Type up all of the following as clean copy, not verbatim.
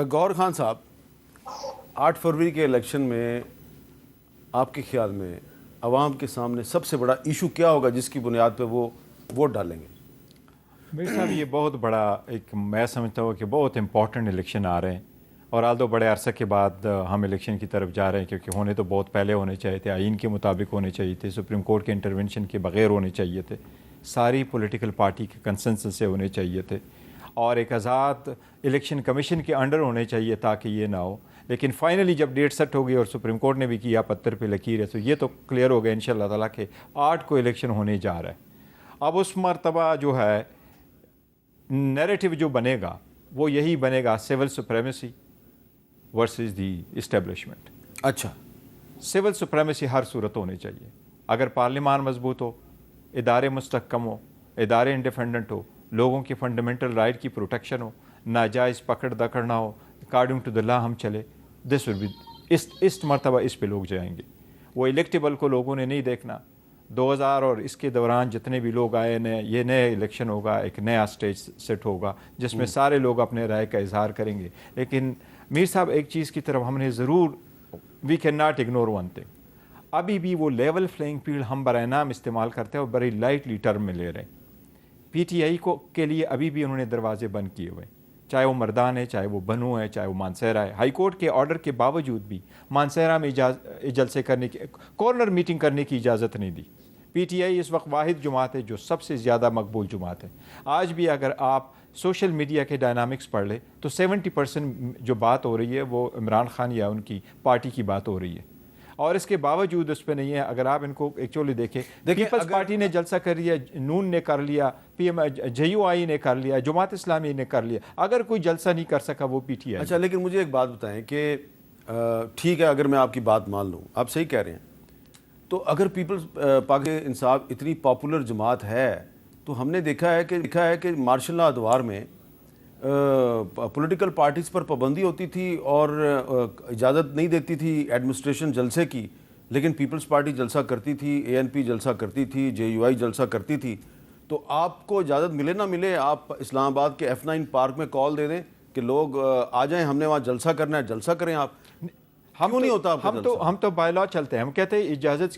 گور خان صاحب، 8 فروری کے الیکشن میں آپ کے خیال میں عوام کے سامنے سب سے بڑا ایشو کیا ہوگا جس کی بنیاد پہ وہ ووٹ ڈالیں گے؟ میرے صاحب یہ بہت بڑا ایک میں سمجھتا ہوں کہ بہت امپورٹنٹ الیکشن آ رہے ہیں، اور آلدو بڑے عرصے کے بعد ہم الیکشن کی طرف جا رہے ہیں، کیونکہ ہونے تو بہت پہلے ہونے چاہیے تھے، آئین کے مطابق ہونے چاہیے تھے، سپریم کورٹ کے انٹرونشن کے بغیر ہونے چاہیے تھے، ساری پولیٹیکل پارٹی کے کنسنسس سے ہونے چاہیے تھے، اور ایک آزاد الیکشن کمیشن کے انڈر ہونے چاہیے تاکہ یہ نہ ہو۔ لیکن فائنلی جب ڈیٹ سیٹ ہو گئی اور سپریم کورٹ نے بھی کیا پتھر پہ لکیر ہے، تو یہ تو کلیئر ہو گیا انشاءاللہ تعالیٰ کہ 8 کو الیکشن ہونے جا رہا ہے۔ اب اس مرتبہ جو ہے نیریٹو جو بنے گا وہ یہی بنے گا، civil supremacy versus the establishment. اچھا، سول سپریمیسی ہر صورت ہونی چاہیے، اگر پارلیمان مضبوط ہو، ادارے مستحکم ہو، ادارے انڈیپینڈنٹ ہو، لوگوں کی فنڈامنٹل رائٹ کی پروٹیکشن ہو، ناجائز پکڑ دکڑ نہ ہو، اکارڈنگ ٹو دا لا ہم چلے، دس ول بی اس مرتبہ اس پہ لوگ جائیں گے۔ وہ الیکٹیبل کو لوگوں نے نہیں دیکھنا۔ 2000 اور اس کے دوران جتنے بھی لوگ آئے یہ نئے الیکشن ہوگا، ایک نیا سٹیج سیٹ ہوگا جس میں سارے لوگ اپنے رائے کا اظہار کریں گے۔ لیکن میر صاحب ایک چیز کی طرف ہم نے ضرور، we cannot ignore one thing, ابھی بھی وہ لیول فلینگ فیلڈ ہم برائے نام استعمال کرتے ہیں اور بڑی لائٹلی ٹرم میں لے رہے ہیں۔ پی ٹی آئی کو کے لیے ابھی بھی انہوں نے دروازے بند کیے ہوئے ہیں، چاہے وہ مردان ہے، چاہے وہ بنو ہے، چاہے وہ مانسہرہ ہے۔ ہائی کورٹ کے آرڈر کے باوجود بھی مانسہرہ میں جلسے کرنے کی، کارنر میٹنگ کرنے کی اجازت نہیں دی۔ پی ٹی آئی اس وقت واحد جماعت ہے جو سب سے زیادہ مقبول جماعت ہے۔ آج بھی اگر آپ سوشل میڈیا کے ڈائنامکس پڑھ لیں تو 70% جو بات ہو رہی ہے وہ عمران خان یا ان کی پارٹی کی بات ہو رہی ہے، اور اس کے باوجود اس پہ نہیں ہے۔ اگر آپ ان کو ایکچولی دیکھیں، پیپلز پارٹی نے جلسہ کر لیا، نون نے کر لیا، جے یو آئی نے کر لیا، جماعت اسلامی نے کر لیا، اگر کوئی جلسہ نہیں کر سکا وہ پی ٹی آئی۔ اچھا، لیکن مجھے ایک بات بتائیں کہ ٹھیک ہے، اگر میں آپ کی بات مان لوں، آپ صحیح کہہ رہے ہیں، تو اگر پیپلز پاکستان انصاف اتنی پاپولر جماعت ہے تو ہم نے دیکھا ہے کہ مارشل لا ادوار میں پولیٹیکل پارٹیز پر پابندی ہوتی تھی اور اجازت نہیں دیتی تھی ایڈمنسٹریشن جلسے کی، لیکن پیپلز پارٹی جلسہ کرتی تھی، اے این پی جلسہ کرتی تھی، جے یو آئی جلسہ کرتی تھی۔ تو آپ کو اجازت ملے نہ ملے، آپ اسلام آباد کے F9 پارک میں کال دے دیں کہ لوگ آ جائیں، ہم نے وہاں جلسہ کرنا ہے، جلسہ کریں۔ آپ کیوں نہیں ہوتا؟ ہم تو بائی لا چلتے ہیں، ہم کہتے ہیں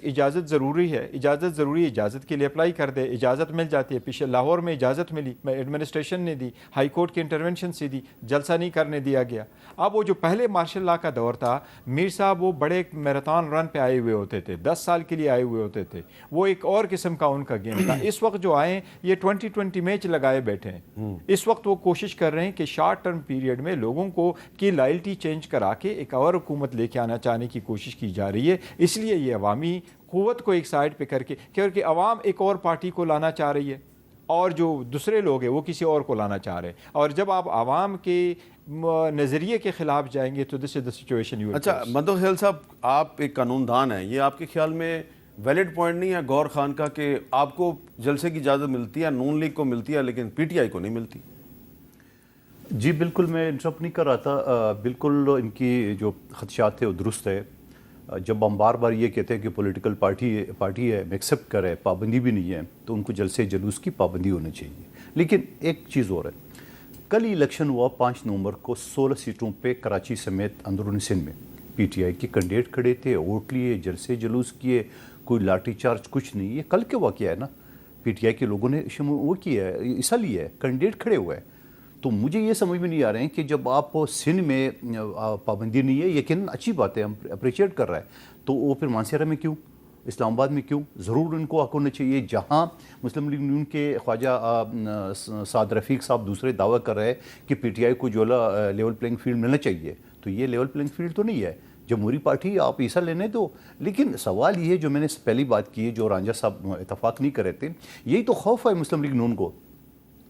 اجازت ضروری ہے، اجازت کے لیے اپلائی کر دے، اجازت مل جاتی ہے۔ پیچھے لاہور میں اجازت ملی، ایڈمنسٹریشن نے دی، ہائی کورٹ کے انٹرونشن سے دی، جلسہ نہیں کرنے دیا گیا۔ اب وہ جو پہلے مارشل لا کا دور تھا، میر صاحب وہ بڑے ایک میراتھن رن پہ آئے ہوئے ہوتے تھے، 10 سال کے لیے آئے ہوئے ہوتے تھے، وہ ایک اور قسم کا ان کا گیم تھا۔ اس وقت جو آئے یہ 2020 میچ لگائے بیٹھے ہیں۔ اس وقت وہ کوشش کر رہے ہیں کہ شارٹ ٹرم پیریڈ میں لوگوں کو کی لائلٹی چینج کرا کے ایک اور حکومت لے کے آنا چاہنے کی کوشش کی جا رہی ہے۔ اس لیے یہ عوامی قوت کو ایک سائڈ پہ کر کے، کیونکہ عوام ایک اور پارٹی کو لانا چاہ رہی ہے اور جو دوسرے لوگ ہیں وہ کسی اور کو لانا چاہ رہے ہیں، اور جب آپ عوام کے نظریے کے خلاف جائیں گے تو دس از دا سچویشن۔ اچھا مندوق خیل صاحب، آپ ایک قانون دان ہیں، یہ آپ کے خیال میں ویلڈ پوائنٹ نہیں ہے گور خان کا کہ آپ کو جلسے کی اجازت ملتی ہے، نون لیگ کو ملتی ہے لیکن پی ٹی آئی کو نہیں ملتی؟ جی بالکل، میں انٹرپٹ نہیں کر رہا تھا، بالکل ان کی جو خدشات تھے وہ درست ہے۔ جب ہم بار بار یہ کہتے ہیں کہ پولیٹیکل پارٹی ہے، ایکسیپٹ کرے، پابندی بھی نہیں ہے، تو ان کو جلسے جلوس کی پابندی ہونی چاہیے۔ لیکن ایک چیز اور ہے، کل الیکشن ہوا 5 نومبر کو 16 سیٹوں پہ کراچی سمیت اندرونی سندھ میں، پی ٹی آئی کے کینڈیڈیٹ کھڑے تھے، ووٹ لیے، جلسے جلوس کیے، کوئی لاٹھی چارج کچھ نہیں۔ یہ کل کے واقعہ ہے نا، پی ٹی آئی کے لوگوں نے وہ کیا ہے، حصہ لیا ہے، کینڈیڈیٹ کھڑے ہوئے ہیں۔ تو مجھے یہ سمجھ میں نہیں آ رہے ہیں کہ جب آپ سندھ میں پابندی نہیں ہے، یقیناً اچھی بات ہے، ہم اپریشیٹ کر رہے ہیں، تو وہ پھر مانسہرہ میں کیوں، اسلام آباد میں کیوں؟ ضرور ان کو حق ہونا چاہیے۔ جہاں مسلم لیگ نون کے خواجہ سعد رفیق صاحب دوسرے دعویٰ کر رہے ہیں کہ پی ٹی آئی کو جو ہے لیول پلینگ فیلڈ ملنا چاہیے، تو یہ لیول پلینگ فیلڈ تو نہیں ہے۔ جمہوری پارٹی آپ حصہ لینے دو، لیکن سوال یہ ہے جو میں نے پہلی بات کی ہے، جو رانجھا صاحب اتفاق نہیں کر رہے تھے، یہی تو خوف ہے مسلم لیگ نون کو۔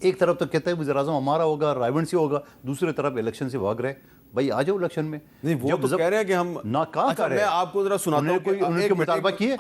ایک طرف تو کہتا ہے وزیر اعظم ہمارا ہوگا، رائیونڈ سے ہوگا، دوسری طرف الیکشن سے بھاگ رہے، بھائی آ جاؤ الیکشن میں۔ نہیں، وہ تو کہہ رہے ہیں کہ ہم ناکاہ کر رہے ہیں۔ میں آپ کو ذرا سناتا ہوں، انہوں نے مطالبہ کیے۔